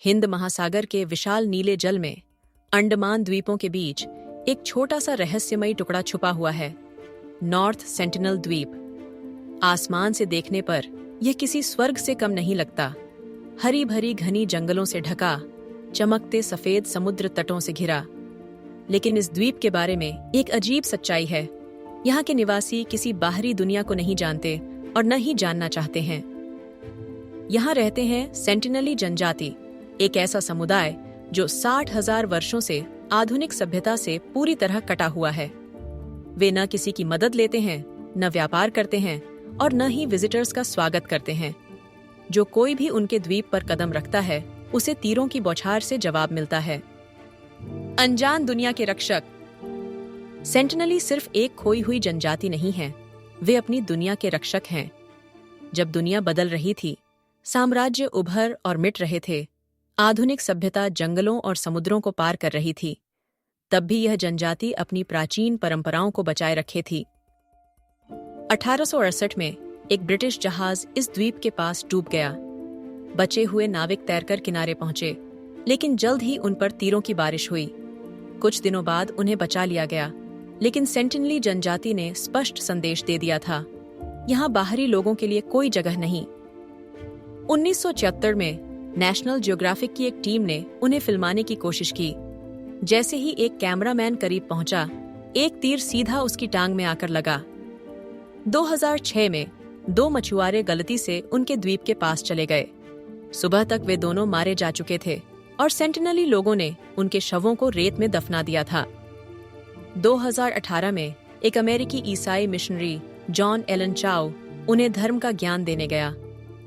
हिंद महासागर के विशाल नीले जल में अंडमान द्वीपों के बीच एक छोटा सा रहस्यमयी टुकड़ा छुपा हुआ है, नॉर्थ सेंटिनल द्वीप। आसमान से देखने पर यह किसी स्वर्ग से कम नहीं लगता। हरी भरी घनी जंगलों से ढका, चमकते सफेद समुद्र तटों से घिरा। लेकिन इस द्वीप के बारे में एक अजीब सच्चाई है। यहाँ के निवासी किसी बाहरी दुनिया को नहीं जानते और न ही जानना चाहते हैं। यहाँ रहते हैं सेंटिनली जनजाति, एक ऐसा समुदाय जो 60,000 वर्षों से आधुनिक सभ्यता से पूरी तरह कटा हुआ है। वे न किसी की मदद लेते हैं, न व्यापार करते हैं और न ही विजिटर्स का स्वागत करते हैं। जो कोई भी उनके द्वीप पर कदम रखता है, उसे तीरों की बौछार से जवाब मिलता है। अनजान दुनिया के रक्षक सेंटिनली सिर्फ एक खोई हुई जनजाति नहीं है, वे अपनी दुनिया के रक्षक हैं। जब दुनिया बदल रही थी, साम्राज्य उभर और मिट रहे थे, आधुनिक सभ्यता जंगलों और समुद्रों को पार कर रही थी, तब भी यह जनजाति अपनी प्राचीन परंपराओं को बचाए रखे थी। 1868 में एक ब्रिटिश जहाज इस द्वीप के पास डूब गया। बचे हुए नाविक तैरकर किनारे पहुंचे, लेकिन जल्द ही उन पर तीरों की बारिश हुई। कुछ दिनों बाद उन्हें बचा लिया गया, लेकिन सेंटिनली जनजाति ने स्पष्ट संदेश दे दिया था, यहाँ बाहरी लोगों के लिए कोई जगह नहीं। 1976 में नेशनल ज्योग्राफिक की एक टीम ने उन्हें फिल्माने की कोशिश की। जैसे ही एक कैमरामैन करीब पहुंचा, एक तीर सीधा उसकी टांग में आकर लगा। 2006 में 2 मछुआरे गलती से उनके द्वीप के पास चले गए। सुबह तक वे दोनों मारे जा चुके थे और सेंटिनली लोगों ने उनके शवों को रेत में दफना दिया था। 2018 में एक अमेरिकी ईसाई मिशनरी जॉन एलन चाउ उन्हें धर्म का ज्ञान देने गया।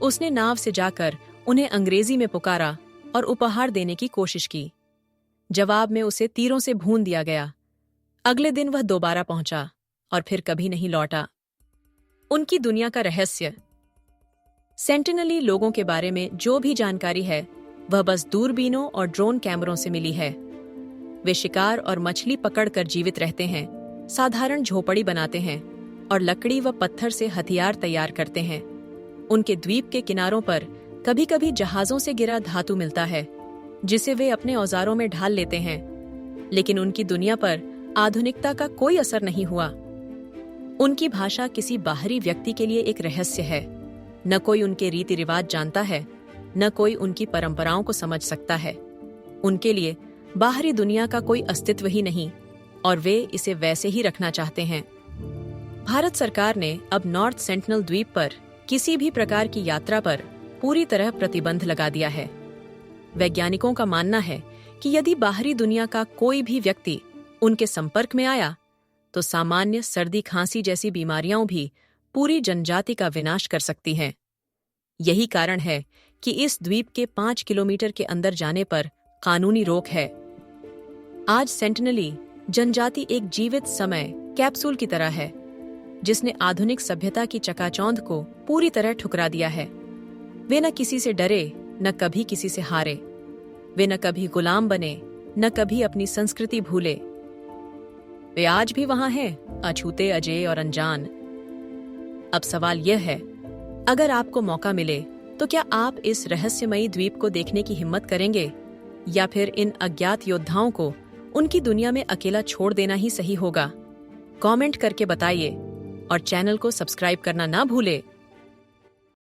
उसने नाव से जाकर उन्हें अंग्रेजी में पुकारा और उपहार देने की कोशिश की। जवाब में उसे तीरों से भून दिया गया। अगले दिन वह दोबारा पहुंचा और फिर कभी नहीं लौटा। उनकी दुनिया का रहस्य। सेंटिनली लोगों के बारे में जो भी जानकारी है, वह बस दूरबीनों और ड्रोन कैमरों से मिली है। वे शिकार और मछली पकड़कर जीवित रहते हैं, साधारण झोपड़ी बनाते हैं और लकड़ी व पत्थर से हथियार तैयार करते हैं। उनके द्वीप के किनारों पर कभी कभी जहाजों से गिरा धातु मिलता है, जिसे वे अपने औजारों में ढाल लेते हैं। लेकिन उनकी दुनिया पर आधुनिकता का कोई असर नहीं हुआ। उनकी भाषा किसी बाहरी व्यक्ति के लिए एक रहस्य है। न कोई उनके रीति रिवाज जानता है, न कोई उनकी परंपराओं को समझ सकता है। उनके लिए बाहरी दुनिया का कोई अस्तित्व ही नहीं और वे इसे वैसे ही रखना चाहते हैं। भारत सरकार ने अब नॉर्थ सेंटिनल द्वीप पर किसी भी प्रकार की यात्रा पर पूरी तरह प्रतिबंध लगा दिया है। वैज्ञानिकों का मानना है कि यदि बाहरी दुनिया का कोई भी व्यक्ति उनके संपर्क में आया, तो सामान्य सर्दी खांसी जैसी बीमारियां भी पूरी जनजाति का विनाश कर सकती हैं। यही कारण है कि इस द्वीप के 5 किलोमीटर के अंदर जाने पर कानूनी रोक है। आज सेंटिनली जनजाति एक जीवित समय कैप्सूल की तरह है, जिसने आधुनिक सभ्यता की चकाचौंध को पूरी तरह ठुकरा दिया है। वे न किसी से डरे, न कभी किसी से हारे। वे न कभी गुलाम बने, न कभी अपनी संस्कृति भूले। वे आज भी वहां हैं, अछूते, अजेय और अनजान। अब सवाल यह है, अगर आपको मौका मिले तो क्या आप इस रहस्यमयी द्वीप को देखने की हिम्मत करेंगे, या फिर इन अज्ञात योद्धाओं को उनकी दुनिया में अकेला छोड़ देना ही सही होगा? कमेंट करके बताइए और चैनल को सब्सक्राइब करना ना भूले।